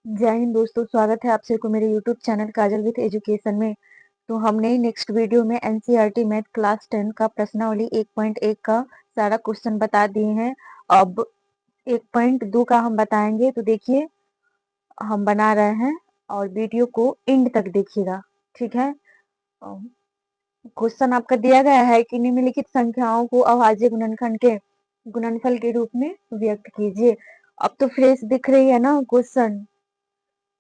जय हिंद दोस्तों, स्वागत है आप सभी को मेरे YouTube channel Kajal with education में। तो हमने नेक्स्ट वीडियो में एनसीईआरटी मैथ क्लास 10 का प्रश्नावली 1.1 का सारा क्वेश्चन बता दिए हैं। अब 1.2 का हम बताएंगे। तो देखिए, हम बना रहे हैं और वीडियो को एंड तक देखिएगा, ठीक है। क्वेश्चन आपका दिया गया है कि निम्नलिखित संख्याओं को अभाज्य गुणनखंड के गुणनफल के रूप में व्यक्त कीजिए। अब तो फ्रेश दिख रही है ना, क्वेश्चन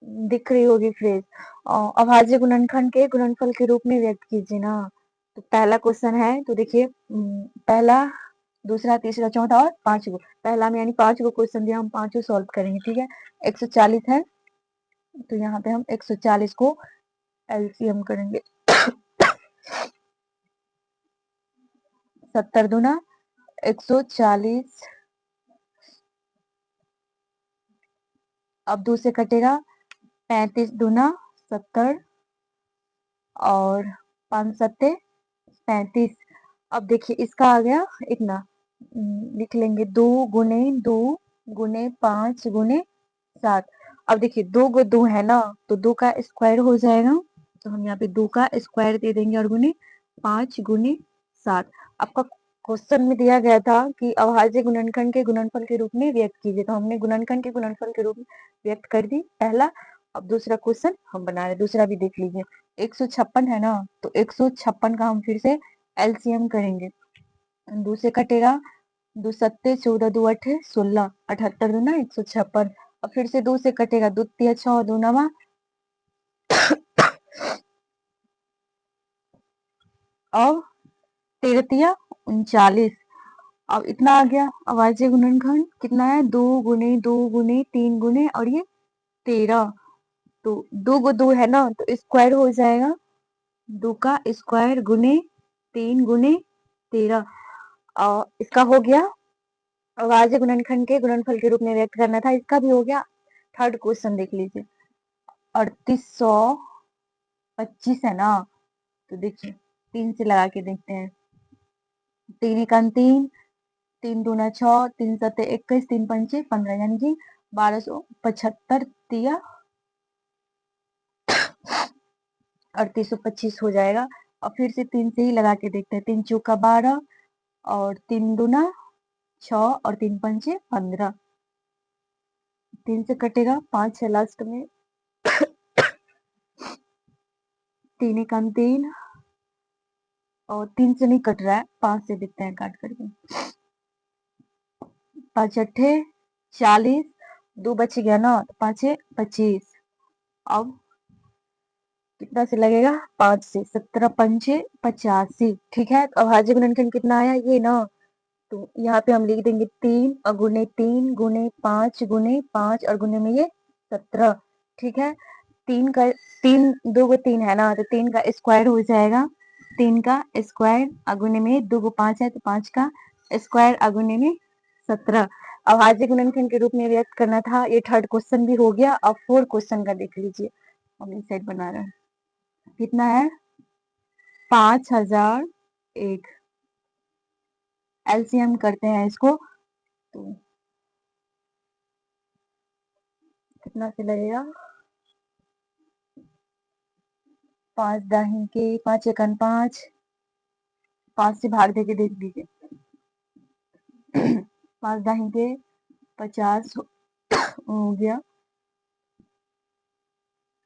दिख रही होगी फ्रेज। अभाज्य गुणनखंड के गुणनफल के रूप में व्यक्त कीजिए ना। तो पहला क्वेश्चन है, तो देखिए, पहला, दूसरा, तीसरा, चौथा और पांचवा। पहला में यानी 5 गो क्वेश्चन दिया, हम पांचों सॉल्व करेंगे, ठीक है। 140 है, तो यहाँ पे हम 140 को एलसीएम करेंगे। 70 दूना 140, अब 2 से कटेगा। 35 दूना 70 और 5 सत्ते 35। अब देखिए, इसका आ गया इतना, लिख लेंगे 2 गुने 2 गुने 5 गुने 7। अब देखिए, 2 गो 2 है ना, तो 2 का स्क्वायर हो जाएगा, तो हम यहाँ पे 2 का स्क्वायर दे देंगे और गुने 5 गुने 7। आपका क्वेश्चन में दिया गया था कि अभाज्य गुणनखंड के गुणनफल के रूप में व्यक्त कीजिए, तो हमने गुणनखंड के गुणनफल के रूप में व्यक्त कर दी पहला। अब दूसरा क्वेश्चन हम बना रहे हैं, दूसरा भी देख लीजिए। 156 है ना, तो 156 का हम फिर से एलसीएम करेंगे। 2 से कटेगा, 2 सत्ते 14, 2 अठे 16, 78 दूना 156। अब फिर से 2 से कटेगा, 2 तिया 6, 2 नवा और 13 तिया 39। अब इतना आ गया। अभाज्य गुणनखंड कितना है, 2 गुने 2 गुने 3 गुने और ये 13। तो 2 गो 2 है ना, तो स्क्वायर हो जाएगा। 2 का स्क्वायर गुने 3 गुने 13। इसका हो गया। अभाज्य गुणनखंड के गुणनफल के रूप में व्यक्त करना था, इसका भी हो गया। थर्ड क्वेश्चन देख लीजिए। 3825 है ना, तो देखिए 3 से लगा के देखते हैं। 3 एकम 3, 3 दूना 6, 3 सत्ते 21, 3 पंचे 15, यानी कि 1275 तिया 3825 हो जाएगा। और फिर से 3 से ही लगा के देखते हैं। 3 चौका 12 और 3 दूना 6 और 3 पंचे 15। 3 से कटेगा, 5 है लास्ट में। 3 एकम 3 और 3 से नहीं कट रहा है, 5 से देखते हैं काट करके। 5 अट्ठे 40, 2 बच गया ना, तो 5 25। अब कितना से लगेगा, 5 से 17 पंचे 85, ठीक है। तो अभाज्य गुणनखंड कितना आया ये ना, तो यहाँ पे हम लिख देंगे 3 और गुने 3 गुने 5 गुने 5 और गुने में ये 17, ठीक है। 3 का 3 2 गो 3 है ना, तो 3 का स्क्वायर हो जाएगा। 3 का स्क्वायर अगुने में 2 गो 5 है, तो 5 का स्क्वायर अगुने में 17। अभाज्य गुणनखंड के रूप में व्यक्त करना था। ये थर्ड क्वेश्चन भी हो गया। अब फोर्थ क्वेश्चन का देख लीजिए, हम इस साइड बना रहे हैं। कितना है, 5001। एलसीएम करते हैं इसको, तो कितना से लगेगा, 5 दाहिन के 5 एकन 5, 5 से भाग देके देख लीजिए। 5 दाहिन के 50 हो गया,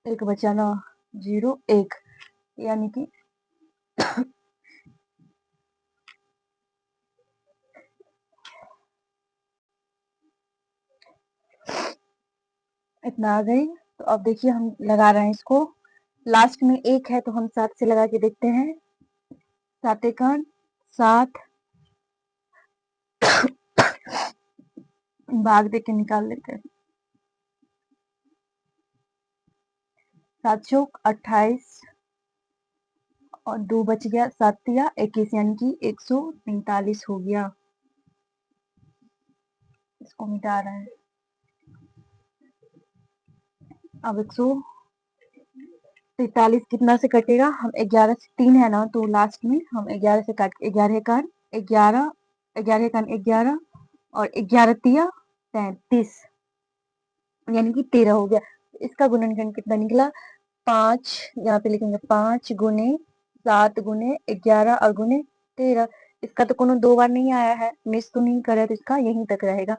एक बचा ना, 0 1, यानी कि इतना आ गई। तो अब देखिए, हम लगा रहे हैं इसको। लास्ट में 1 है, तो हम 7 से लगा के देखते हैं। 7 एकन 7, भाग दे के निकाल लेते हैं। 7 चौक 28 और 2 बच गया, 7 तिया 21, यानी कि 143 हो गया। इसको मिटा रहे हैं। अब 143 कितना से कटेगा, हम 11 से 3 है ना, तो लास्ट में हम 11 से काट 11 का 11, 11 का 11 और 11 तिया 33, यानी कि 13 हो गया। इसका गुणनखंड कितना निकला 5, यहाँ पे लिखेंगे 5 गुने 7 गुने 11 और गुने 13। इसका तो कोनो 2 बार नहीं आया है, मिस तो नहीं करे, तो इसका यहीं तक रहेगा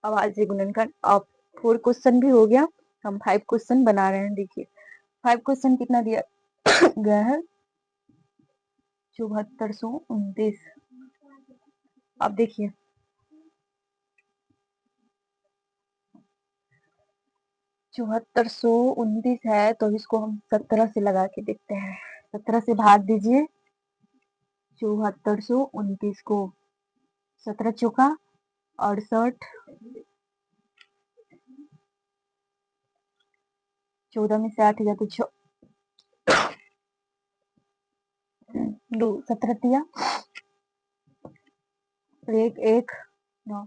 अभाज्य गुणनखंड। अब 4 क्वेश्चन भी हो गया, हम 5 क्वेश्चन बना रहे हैं। देखिए 5 क्वेश्चन कितना दिया गया है 7429। अब देखिए 7429 है, तो इसको हम 17 से लगा के देखते हैं। 17 से भाग दीजिए 7429 को, 17 चौका 68, 14 में से 8 गया तो 17 दिया, 1 9,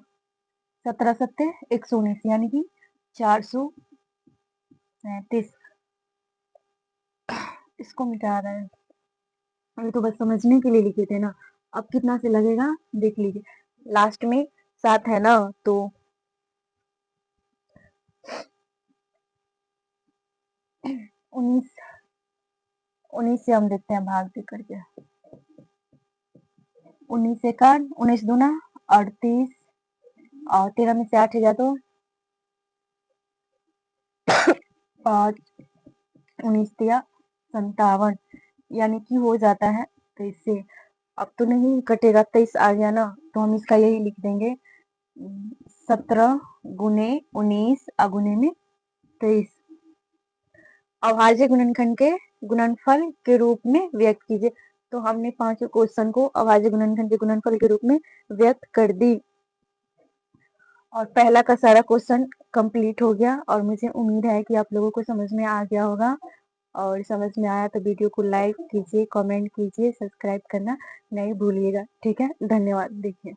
17 सत्ते 119, यानी कि 437। इसको मिटा रहे हैं, अभी तो बस समझने के लिए लिखे थे ना। अब कितना से लगेगा देख लीजिए, लास्ट में 7 है ना, तो 19 से हम देखते हैं भाग दे करके। 19 से 19 दूना 38 और 13 में से 8 गया तो 5, 19 दिया 57, यानी कि हो जाता है 23 से। अब तो नहीं कटेगा, 23 आ गया ना, तो हम इसका यही लिख देंगे 17 गुने 19 अगुने में 23। अभाज्य गुणनखंड के गुणनफल के रूप में व्यक्त कीजिए। तो हमने 5 क्वेश्चन को अभाज्य गुणनखंड के गुणनफल के रूप में व्यक्त कर दी, और पहला का सारा क्वेश्चन कंप्लीट हो गया। और मुझे उम्मीद है कि आप लोगों को समझ में आ गया होगा, और समझ में आया तो वीडियो को लाइक कीजिए, कमेंट कीजिए, सब्सक्राइब करना नहीं भूलिएगा। ठीक है, धन्यवाद। देखिए